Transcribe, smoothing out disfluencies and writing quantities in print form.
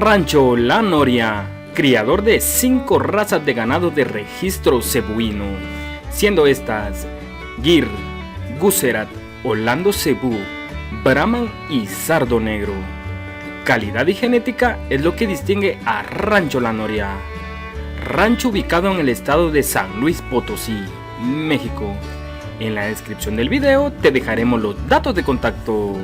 Rancho La Noria, criador de 5 razas de ganado de registro cebuino, siendo estas Gir, Gucerat, Orlando Cebú, Brahman y Sardo Negro. Calidad y genética es lo que distingue a Rancho La Noria, rancho ubicado en el estado de San Luis Potosí, México. En la descripción del video te dejaremos los datos de contacto.